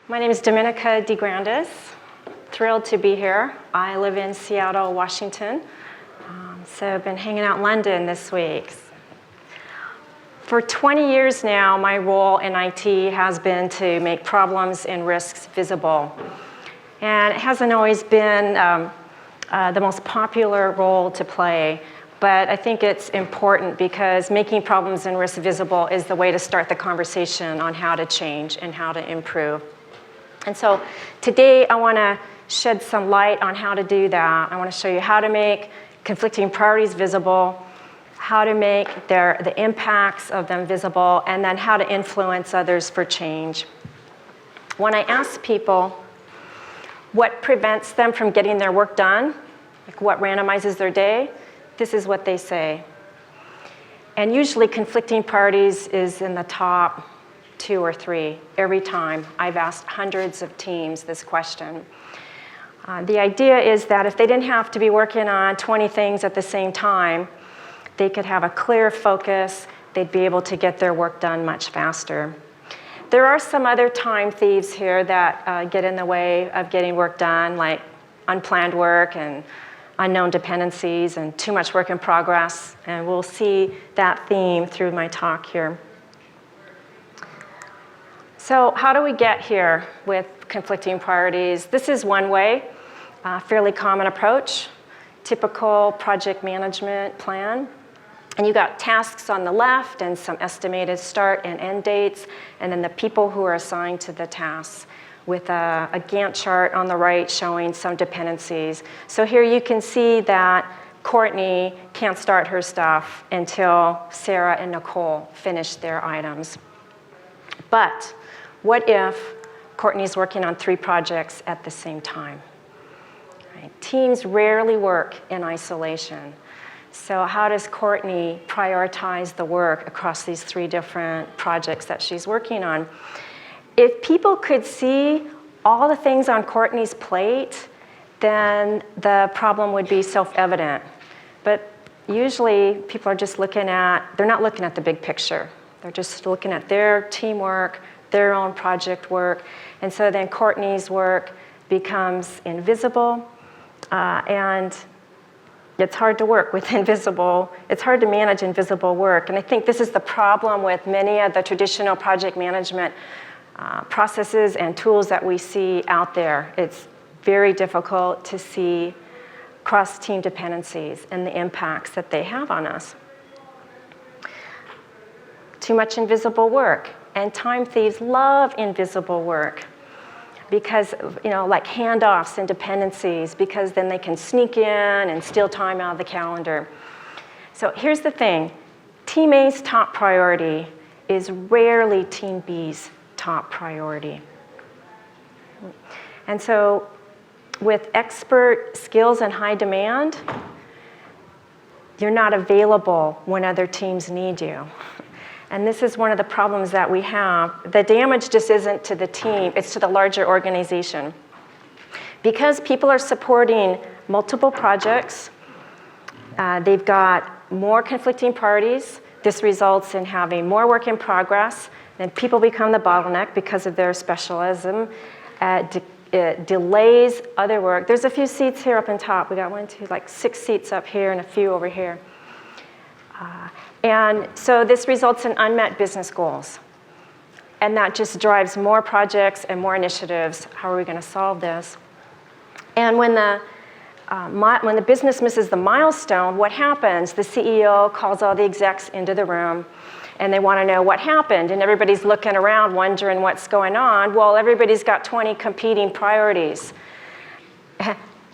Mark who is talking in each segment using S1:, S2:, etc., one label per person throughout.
S1: My name is Dominica DeGrandis. Thrilled to be here. I live in Seattle, Washington. So I've been hanging out in London this week. For 20 years now, my role in IT has been to make problems and risks visible. And it hasn't always been the most popular role to play, but I think it's important because making problems and risks visible is the way to start the conversation on how to change and how to improve. And so today I want to shed some light on how to do that. I want to show you how to make conflicting priorities visible, how to make the impacts of them visible, and then how to influence others for change. When I ask people what prevents them from getting their work done, like what randomizes their day, this is what they say. And usually conflicting priorities is in the top 2 or 3 every time. I've asked hundreds of teams this question. The idea is that if they didn't have to be working on 20 things at the same time, they could have a clear focus, they'd be able to get their work done much faster. There are some other time thieves here that get in the way of getting work done, like unplanned work and unknown dependencies and too much work in progress, and we'll see that theme through my talk here. So how do we get here with conflicting priorities? This is one way, a fairly common approach, typical project management plan. And you got tasks on the left and some estimated start and end dates, and then the people who are assigned to the tasks with a Gantt chart on the right showing some dependencies. So here you can see that Courtney can't start her stuff until Sarah and Nicole finish their items. But what if Courtney's working on 3 projects at the same time? Right? Teams rarely work in isolation. So how does Courtney prioritize the work across these 3 different projects that she's working on? If people could see all the things on Courtney's plate, then the problem would be self-evident. But usually people are just they're not looking at the big picture. They're just looking at their teamwork, their own project work. And so then Courtney's work becomes invisible, and it's hard to work with invisible. It's hard to manage invisible work. And I think this is the problem with many of the traditional project management processes and tools that we see out there. It's very difficult to see cross-team dependencies and the impacts that they have on us. Too much invisible work. And time thieves love invisible work because, like handoffs and dependencies, because then they can sneak in and steal time out of the calendar. So here's the thing. Team A's top priority is rarely Team B's top priority. And so with expert skills and high demand, you're not available when other teams need you. And this is one of the problems that we have. The damage just isn't to the team, it's to the larger organization. Because people are supporting multiple projects, they've got more conflicting priorities. This results in having more work in progress, and people become the bottleneck because of their specialism. It delays other work. There's a few seats here up on top. We got 6 seats up here and a few over here. And so this results in unmet business goals. And that just drives more projects and more initiatives. How are we going to solve this? And when the business misses the milestone, what happens? The CEO calls all the execs into the room, and they want to know what happened. And everybody's looking around wondering what's going on. Well, everybody's got 20 competing priorities.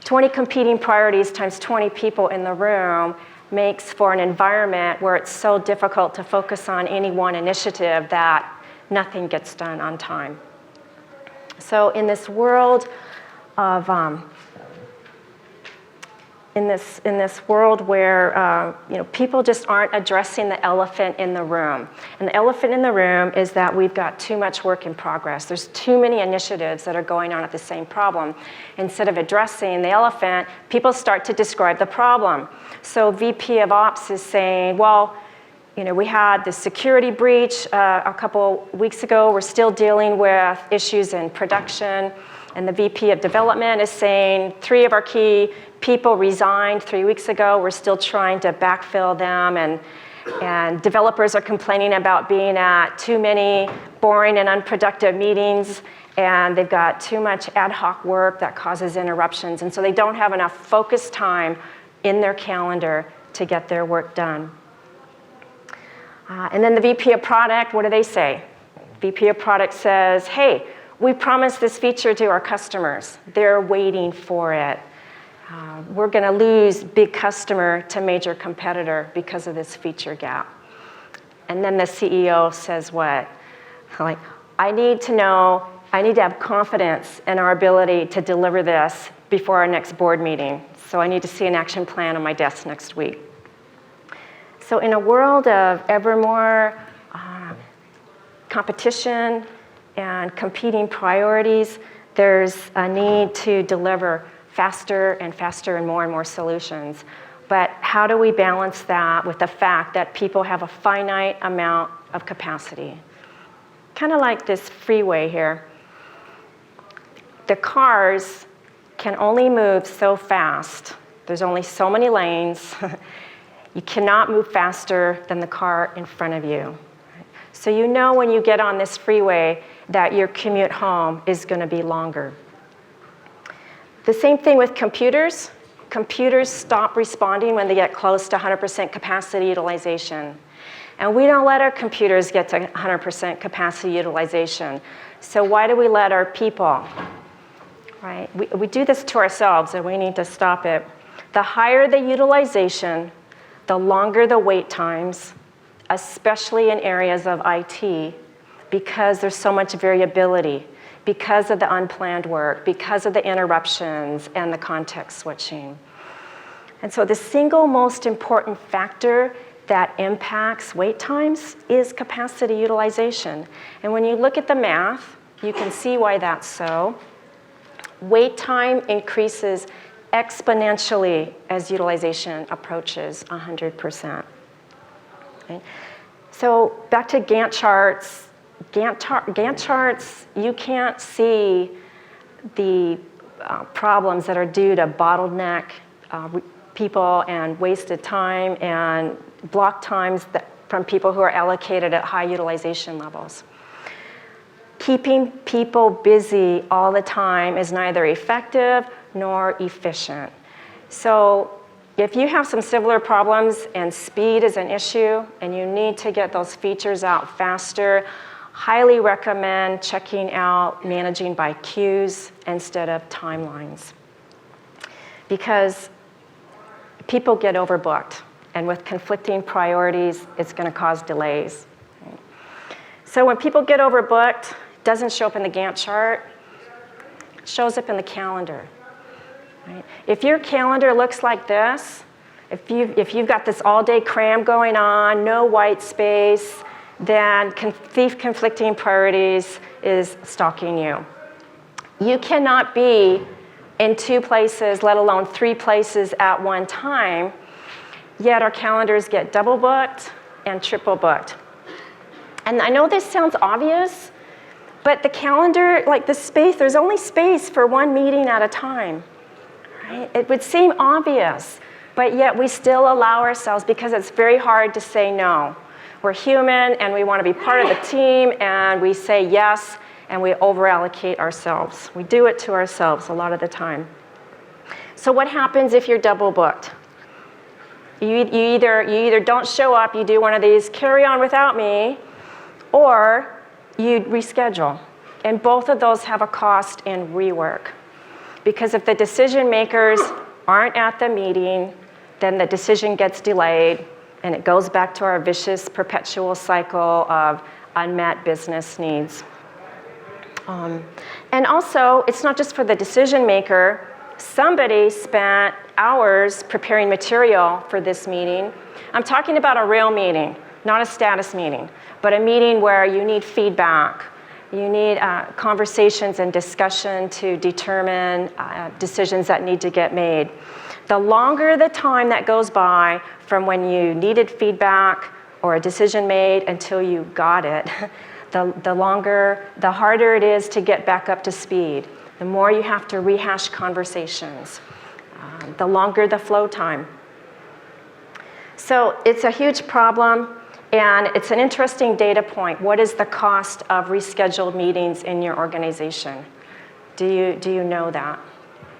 S1: 20 competing priorities times 20 people in the room makes for an environment where it's so difficult to focus on any one initiative that nothing gets done on time. So in this world of in this world where people just aren't addressing the elephant in the room. And the elephant in the room is that we've got too much work in progress. There's too many initiatives that are going on at the same problem. Instead of addressing the elephant, people start to describe the problem. So VP of Ops is saying, well, We had the security breach a couple weeks ago. We're still dealing with issues in production. And the VP of development is saying 3 of our key people resigned 3 weeks ago. We're still trying to backfill them. And developers are complaining about being at too many boring and unproductive meetings. And they've got too much ad hoc work that causes interruptions. And so they don't have enough focus time in their calendar to get their work done. And then the VP of product, what do they say? VP of product says, hey, we promised this feature to our customers. They're waiting for it. We're going to lose big customer to major competitor because of this feature gap. And then the CEO says what? Like, I need to have confidence in our ability to deliver this before our next board meeting. So I need to see an action plan on my desk next week. So in a world of ever more competition and competing priorities, there's a need to deliver faster and faster and more solutions. But how do we balance that with the fact that people have a finite amount of capacity? Kind of like this freeway here. The cars can only move so fast. There's only so many lanes. You cannot move faster than the car in front of you. So you know when you get on this freeway that your commute home is going to be longer. The same thing with computers. Computers stop responding when they get close to 100% capacity utilization. And we don't let our computers get to 100% capacity utilization. So why do we let our people? Right? We do this to ourselves, and we need to stop it. The higher the utilization, the longer the wait times, especially in areas of IT, because there's so much variability, because of the unplanned work, because of the interruptions and the context switching. And so the single most important factor that impacts wait times is capacity utilization. And when you look at the math, you can see why that's so. Wait time increases exponentially as utilization approaches 100%. Okay? So back to Gantt charts. Gantt charts, you can't see the problems that are due to bottleneck people and wasted time and block times from people who are allocated at high utilization levels. Keeping people busy all the time is neither effective nor efficient. So if you have some similar problems and speed is an issue and you need to get those features out faster, highly recommend checking out managing by queues instead of timelines. Because people get overbooked, and with conflicting priorities, it's going to cause delays. So when people get overbooked, it doesn't show up in the Gantt chart, it shows up in the calendar. Right? If your calendar looks like this, if you've got this all-day cram going on, no white space, then conflicting priorities is stalking you. You cannot be in 2 places, let alone 3 places at one time, yet our calendars get double booked and triple booked. And I know this sounds obvious, but the calendar, like the space, there's only space for 1 meeting at a time. Right? It would seem obvious, but yet we still allow ourselves, because it's very hard to say no. We're human and we want to be part of the team, and we say yes and we over-allocate ourselves. We do it to ourselves a lot of the time. So what happens if you're double booked? You either don't show up, you do one of these carry on without me, or you reschedule. And both of those have a cost in rework. Because if the decision makers aren't at the meeting, then the decision gets delayed, and it goes back to our vicious perpetual cycle of unmet business needs. And also, it's not just for the decision maker. Somebody spent hours preparing material for this meeting. I'm talking about a real meeting, not a status meeting, but a meeting where you need feedback. You need conversations and discussion to determine decisions that need to get made. The longer the time that goes by from when you needed feedback or a decision made until you got it, the harder it is to get back up to speed. The more you have to rehash conversations, the longer the flow time. So it's a huge problem, and it's an interesting data point. What is the cost of rescheduled meetings in your organization? Do you know that?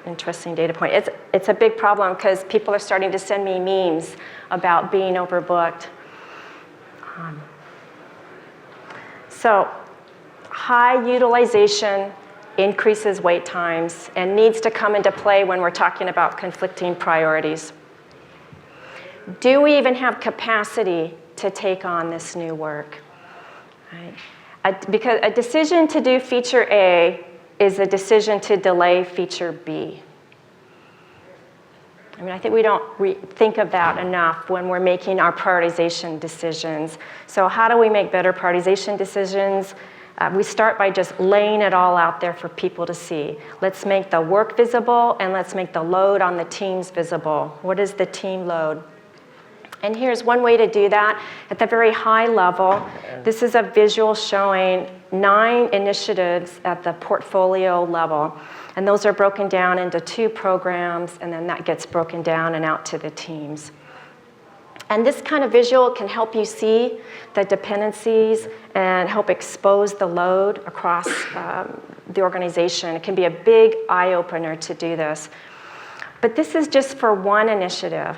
S1: Interesting data point. It's a big problem because people are starting to send me memes about being overbooked. So high utilization increases wait times and needs to come into play when we're talking about conflicting priorities. Do we even have capacity to take on this new work? Right? Because a decision to do feature A is a decision to delay feature B. I mean, I think we don't think of that enough when we're making our prioritization decisions. So how do we make better prioritization decisions? We start by just laying it all out there for people to see. Let's make the work visible, and let's make the load on the teams visible. What is the team load? And here's one way to do that. At the very high level, this is a visual showing 9 initiatives at the portfolio level. And those are broken down into 2 programs, and then that gets broken down and out to the teams. And this kind of visual can help you see the dependencies and help expose the load across the organization. It can be a big eye-opener to do this. But this is just for one initiative.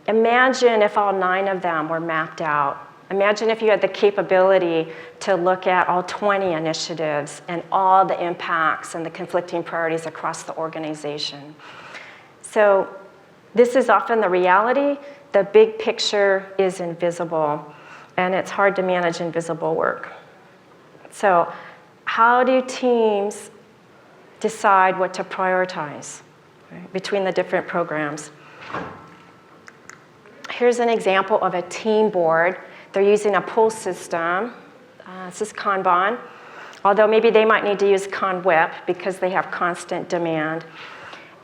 S1: Imagine if all 9 of them were mapped out. Imagine if you had the capability to look at all 20 initiatives and all the impacts and the conflicting priorities across the organization. So this is often the reality. The big picture is invisible, and it's hard to manage invisible work. So how do teams decide what to prioritize, right, between the different programs? Here's an example of a team board. They're using a pull system. This is Kanban, although maybe they might need to use ConWhip because they have constant demand.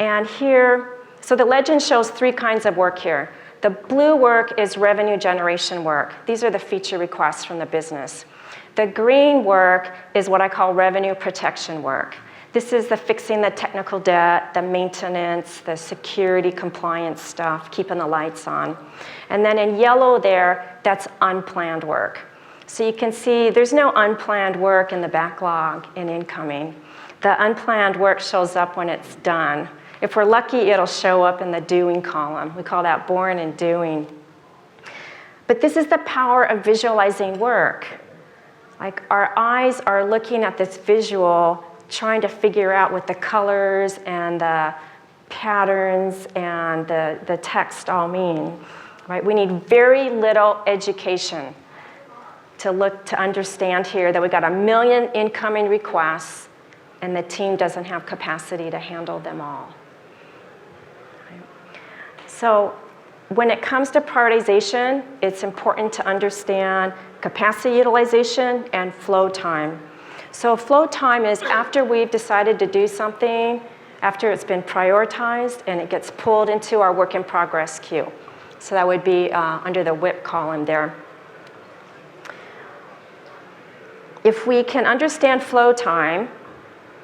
S1: And here, so the legend shows 3 kinds of work here. The blue work is revenue generation work. These are the feature requests from the business. The green work is what I call revenue protection work. This is the fixing the technical debt, the maintenance, the security compliance stuff, keeping the lights on. And then in yellow there, that's unplanned work. So you can see there's no unplanned work in the backlog in incoming. The unplanned work shows up when it's done. If we're lucky, it'll show up in the doing column. We call that born in doing. But this is the power of visualizing work. Like our eyes are looking at this visual, trying to figure out what the colors and the patterns and the text all mean, right? We need very little education to understand here that we got 1 million incoming requests and the team doesn't have capacity to handle them all. Right? So when it comes to prioritization, it's important to understand capacity utilization and flow time. So flow time is after we've decided to do something, after it's been prioritized, and it gets pulled into our work in progress queue. So that would be under the WIP column there. If we can understand flow time,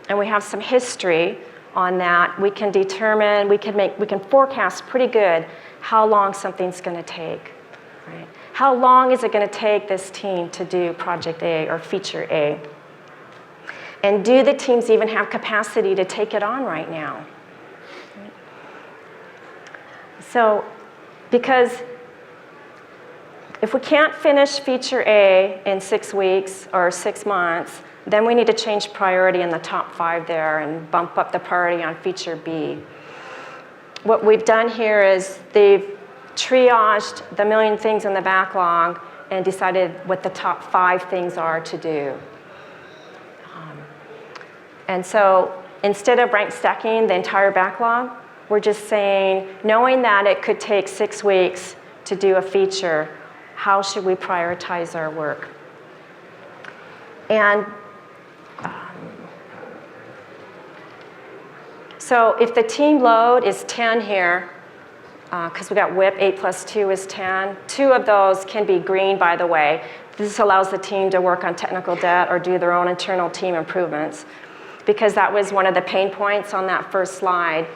S1: and we have some history on that, we can determine, we can forecast pretty good how long something's going to take. Right? How long is it going to take this team to do project A or feature A? And do the teams even have capacity to take it on right now? So, because if we can't finish feature A in 6 weeks or 6 months, then we need to change priority in the top 5 there and bump up the priority on feature B. What we've done here is they've triaged the 1 million things in the backlog and decided what the top 5 things are to do. And so instead of rank stacking the entire backlog, we're just saying, knowing that it could take 6 weeks to do a feature, how should we prioritize our work? And so if the team load is 10 here, because we got WIP, 8 plus 2 is 10. 2 of those can be green, by the way. This allows the team to work on technical debt or do their own internal team improvements, because that was one of the pain points on that first slide.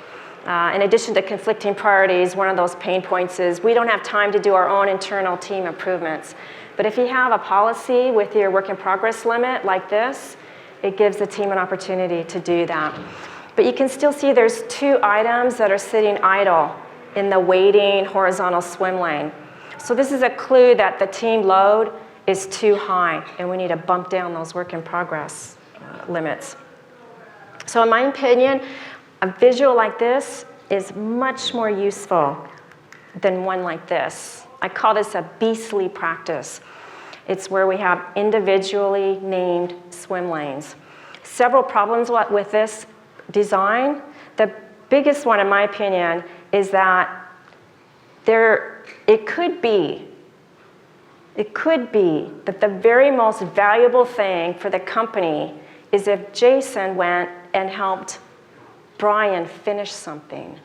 S1: In addition to conflicting priorities, one of those pain points is we don't have time to do our own internal team improvements. But if you have a policy with your work in progress limit like this, it gives the team an opportunity to do that. But you can still see there's 2 items that are sitting idle in the waiting horizontal swim lane. So this is a clue that the team load is too high, and we need to bump down those work in progress limits. So in my opinion, a visual like this is much more useful than one like this. I call this a beastly practice. It's where we have individually named swim lanes. Several problems with this design. The biggest one, in my opinion, is that it could be that the very most valuable thing for the company is if Jason went and helped Brian finish something.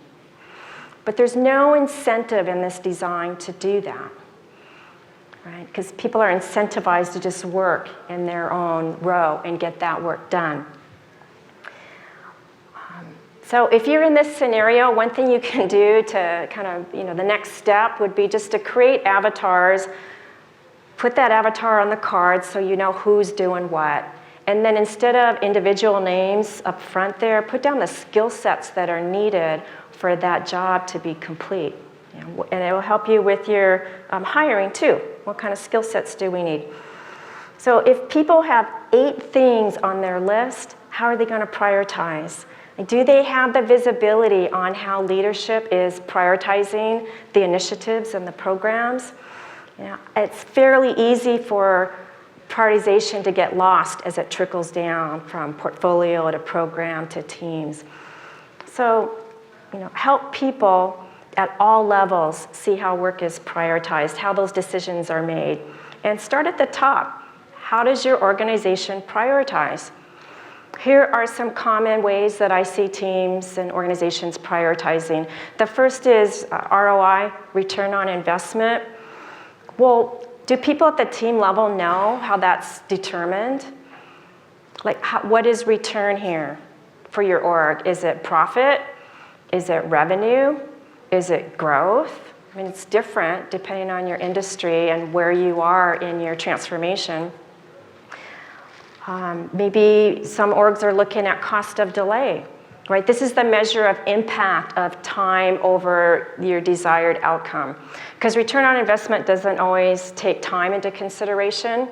S1: But there's no incentive in this design to do that, right? Because people are incentivized to just work in their own row and get that work done. So if you're in this scenario, one thing you can do to kind of, the next step would be just to create avatars, put that avatar on the card so you know who's doing what. And then instead of individual names up front there, put down the skill sets that are needed for that job to be complete. And it will help you with your hiring too. What kind of skill sets do we need? So if people have 8 things on their list, how are they going to prioritize? Do they have the visibility on how leadership is prioritizing the initiatives and the programs? It's fairly easy for prioritization to get lost as it trickles down from portfolio to program to teams. So, help people at all levels see how work is prioritized, how those decisions are made. And start at the top. How does your organization prioritize? Here are some common ways that I see teams and organizations prioritizing. The first is ROI, return on investment. Well, do people at the team level know how that's determined? Like, what is return here for your org? Is it profit? Is it revenue? Is it growth? I mean, it's different depending on your industry and where you are in your transformation. Maybe some orgs are looking at cost of delay, right? This is the measure of impact of time over your desired outcome. Because return on investment doesn't always take time into consideration.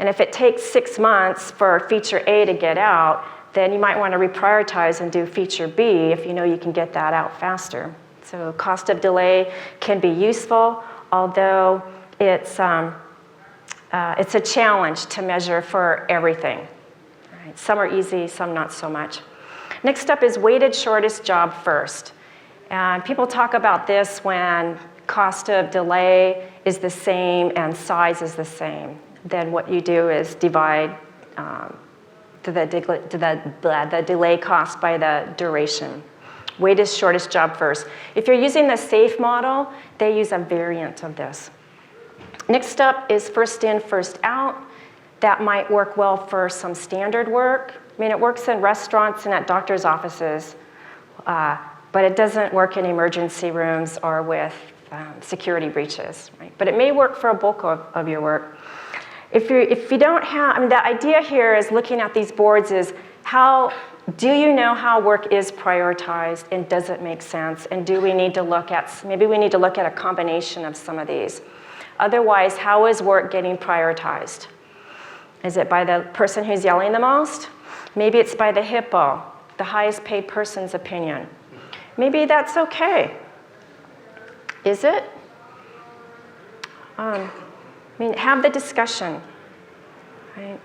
S1: And if it takes 6 months for feature A to get out, then you might want to reprioritize and do feature B if you know you can get that out faster. So cost of delay can be useful, although it's a challenge to measure for everything. Right? Some are easy, some not so much. Next up is weighted shortest job first. And people talk about this when cost of delay is the same and size is the same. Then what you do is divide the delay cost by the duration. Weighted shortest job first. If you're using the SAFE model, they use a variant of this. Next up is first in, first out. That might work well for some standard work. I mean, it works in restaurants and at doctor's offices, but it doesn't work in emergency rooms or with security breaches, right? But it may work for a bulk of your work. If you don't have, I mean, the idea here is looking at these boards is do you know how work is prioritized and does it make sense? And do we need to maybe we need to look at a combination of some of these. Otherwise, how is work getting prioritized? Is it by the person who's yelling the most? Maybe it's by the hippo, the highest paid person's opinion. Maybe that's okay. Is it? Have the discussion, right?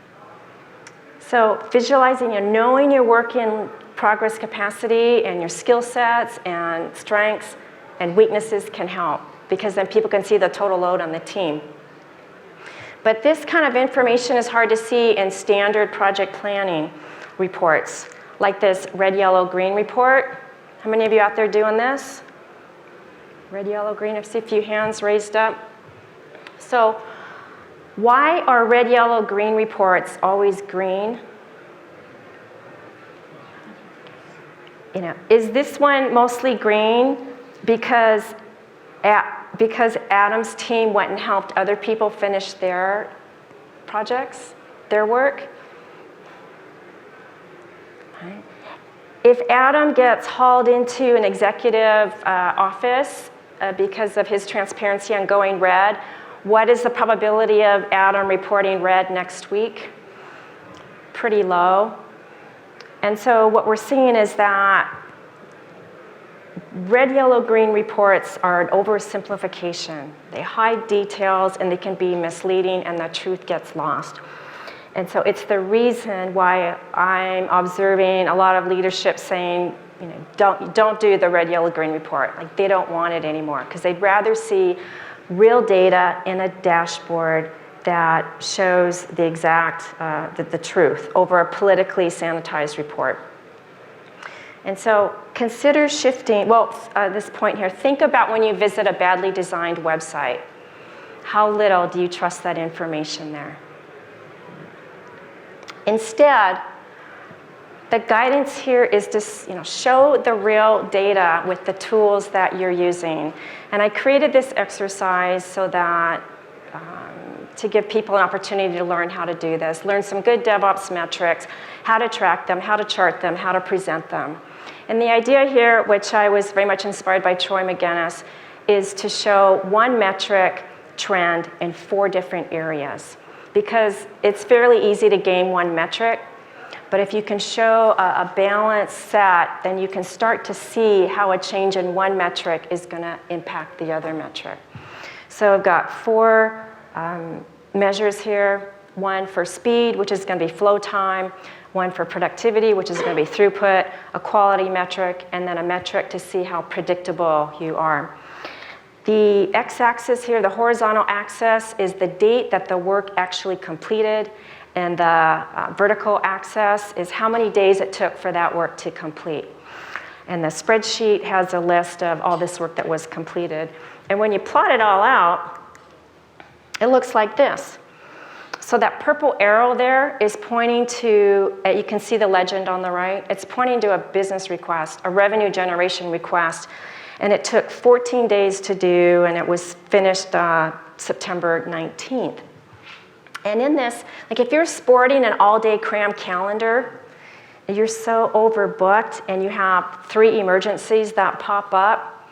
S1: So visualizing and knowing your work in progress capacity and your skill sets and strengths and weaknesses can help, because then people can see the total load on the team. But this kind of information is hard to see in standard project planning reports, like this red, yellow, green report. How many of you out there doing this? Red, yellow, green. I see a few hands raised up. So why are red, yellow, green reports always green? Is this one mostly green because Adam's team went and helped other people finish their projects, their work? Right. If Adam gets hauled into an executive office because of his transparency on going red, what is the probability of Adam reporting red next week? Pretty low. And so what we're seeing is that red, yellow, green reports are an oversimplification. They hide details and they can be misleading and the truth gets lost. And so it's the reason why I'm observing a lot of leadership saying, don't do the red, yellow, green report. Like they don't want it anymore because they'd rather see real data in a dashboard that shows the exact, the truth over a politically sanitized report. And so consider shifting, this point here, think about when you visit a badly designed website. How little do you trust that information there? Instead, the guidance here is to show the real data with the tools that you're using. And I created this exercise so that to give people an opportunity to learn how to do this, learn some good DevOps metrics, how to track them, how to chart them, how to present them. And the idea here, which I was very much inspired by Troy McGinnis, is to show one metric trend in 4 different areas. Because it's fairly easy to gain one metric, but if you can show a balanced set, then you can start to see how a change in one metric is going to impact the other metric. So I've got 4 measures here. One for speed, which is going to be flow time. One for productivity, which is going to be throughput. A quality metric, and then a metric to see how predictable you are. The x-axis here, the horizontal axis, is the date that the work actually completed, and the vertical axis is how many days it took for that work to complete. And the spreadsheet has a list of all this work that was completed. And when you plot it all out, it looks like this. So that purple arrow there is pointing to, you can see the legend on the right, it's pointing to a business request, a revenue generation request. And it took 14 days to do, and it was finished September 19th. And in this, like if you're sporting an all-day cram calendar, you're so overbooked, and you have 3 emergencies that pop up,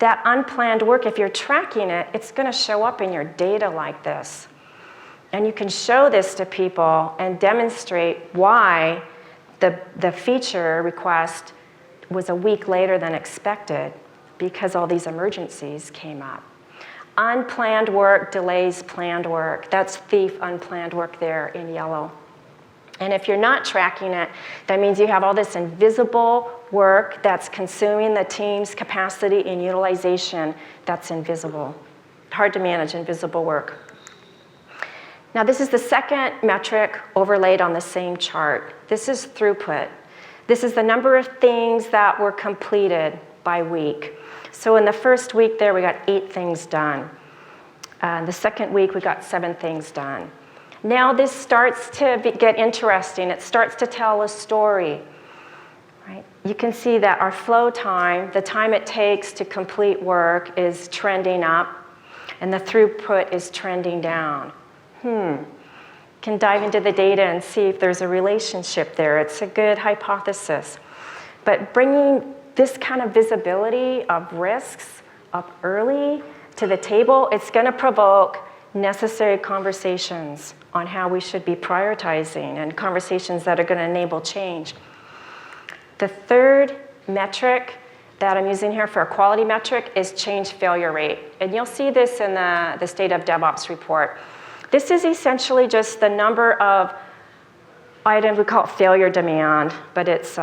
S1: that unplanned work, if you're tracking it, it's going to show up in your data like this. And you can show this to people and demonstrate why the feature request was a week later than expected because all these emergencies came up. Unplanned work delays planned work. That's thief unplanned work there in yellow. And if you're not tracking it, that means you have all this invisible work that's consuming the team's capacity and utilization that's invisible. Hard to manage invisible work. Now this is the second metric overlaid on the same chart. This is throughput. This is the number of things that were completed by week. So in the first week there, we got 8 things done. The second week, we got 7 things done. Now this starts to get interesting. It starts to tell a story. Right? You can see that our flow time, the time it takes to complete work, is trending up, and the throughput is trending down. Can dive into the data and see if there's a relationship there. It's a good hypothesis. But bringing this kind of visibility of risks up early to the table, it's going to provoke necessary conversations on how we should be prioritizing and conversations that are going to enable change. The third metric that I'm using here for a quality metric is change failure rate. And you'll see this in the State of DevOps report. This is essentially just the number of items, we call it failure demand, but it's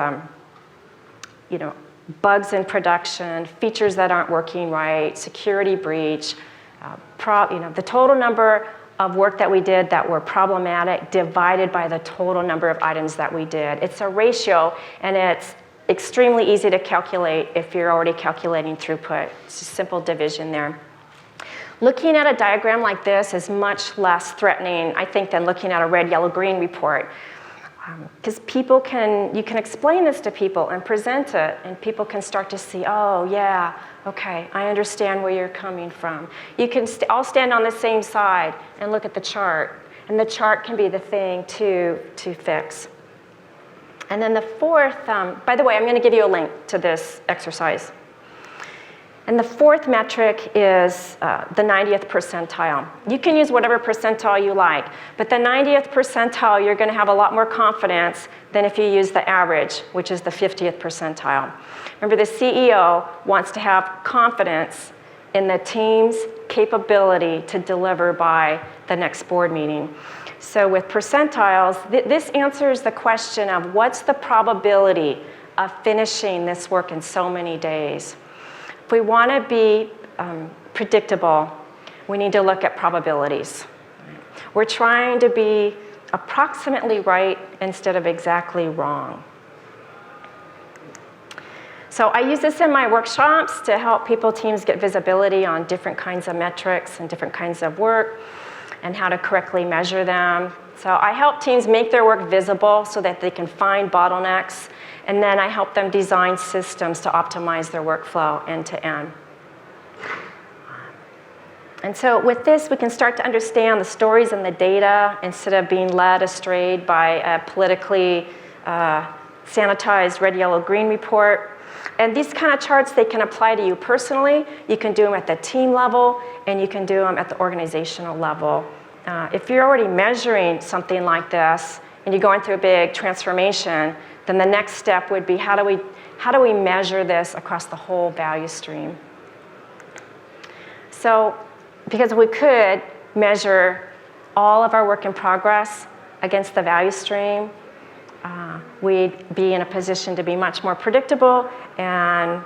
S1: bugs in production, features that aren't working right, security breach, the total number of work that we did that were problematic divided by the total number of items that we did. It's a ratio, and it's extremely easy to calculate if you're already calculating throughput. It's just simple division there. Looking at a diagram like this is much less threatening, I think, than looking at a red, yellow, green report. Because you can explain this to people and present it, and people can start to see, oh, yeah, okay, I understand where you're coming from. You can all stand on the same side and look at the chart, and the chart can be the thing to fix. And then the fourth, by the way, I'm going to give you a link to this exercise. And the fourth metric is the 90th percentile. You can use whatever percentile you like, but the 90th percentile, you're going to have a lot more confidence than if you use the average, which is the 50th percentile. Remember, the CEO wants to have confidence in the team's capability to deliver by the next board meeting. So with percentiles, this answers the question of what's the probability of finishing this work in so many days. If we want to be predictable, we need to look at probabilities. We're trying to be approximately right instead of exactly wrong. So I use this in my workshops to help teams get visibility on different kinds of metrics and different kinds of work and how to correctly measure them. So I help teams make their work visible so that they can find bottlenecks, and then I help them design systems to optimize their workflow end to end. And so with this, we can start to understand the stories and the data instead of being led astray by a politically sanitized red, yellow, green report. And these kind of charts, they can apply to you personally. You can do them at the team level, and you can do them at the organizational level. If you're already measuring something like this, and you're going through a big transformation, then the next step would be how do we measure this across the whole value stream? So, because we could measure all of our work in progress against the value stream, we'd be in a position to be much more predictable and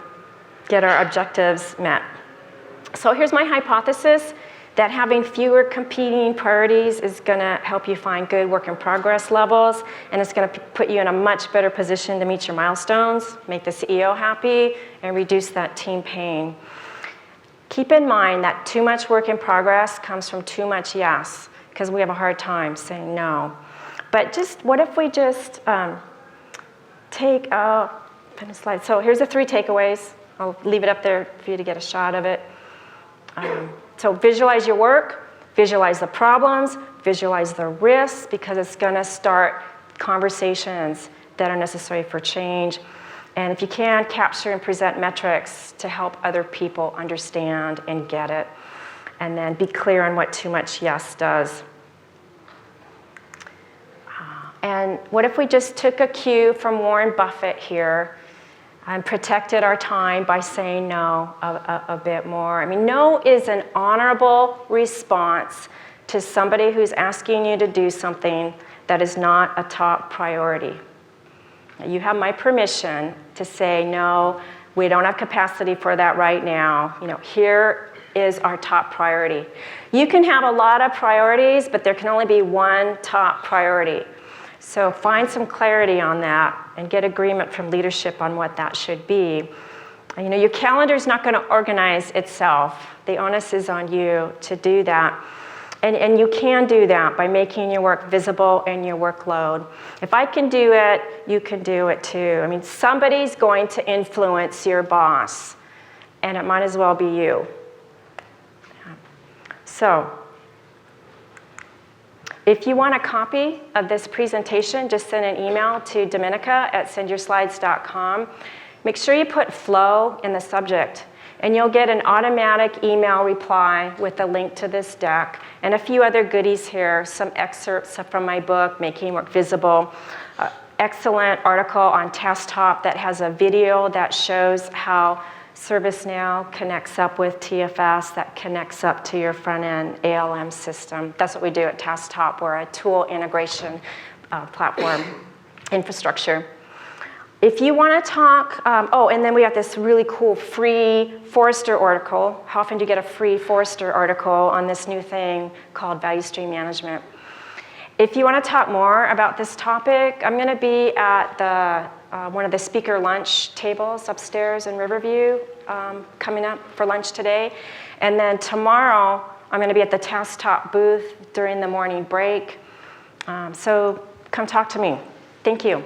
S1: get our objectives met. So here's my hypothesis, that having fewer competing priorities is going to help you find good work in progress levels, and it's going to put you in a much better position to meet your milestones, make the CEO happy, and reduce that team pain. Keep in mind that too much work in progress comes from too much yes, because we have a hard time saying no. But what if we just take a slide. So here's the 3 takeaways. I'll leave it up there for you to get a shot of it. So visualize your work, visualize the problems, visualize the risks, because it's going to start conversations that are necessary for change. And if you can, capture and present metrics to help other people understand and get it. And then be clear on what too much yes does. And what if we just took a cue from Warren Buffett here and protected our time by saying no a bit more? I mean, no is an honorable response to somebody who's asking you to do something that is not a top priority. You have my permission to say, no, we don't have capacity for that right now. Here is our top priority. You can have a lot of priorities, but there can only be one top priority. So find some clarity on that and get agreement from leadership on what that should be. Your calendar is not going to organize itself. The onus is on you to do that. And you can do that by making your work visible in your workload. If I can do it, you can do it too. I mean, somebody's going to influence your boss, and it might as well be you. So, if you want a copy of this presentation, just send an email to Dominica@sendyourslides.com. Make sure you put flow in the subject, and you'll get an automatic email reply with a link to this deck and a few other goodies here, some excerpts from my book, Making Work Visible, excellent article on TaskTop that has a video that shows how ServiceNow connects up with TFS, that connects up to your front-end ALM system. That's what we do at TaskTop. We're a tool integration platform infrastructure. If you want to talk, and then we have this really cool free Forrester article. How often do you get a free Forrester article on this new thing called value stream management? If you want to talk more about this topic, I'm going to be at the one of the speaker lunch tables upstairs in Riverview coming up for lunch today. And then tomorrow, I'm going to be at the Task Top booth during the morning break. So come talk to me. Thank you.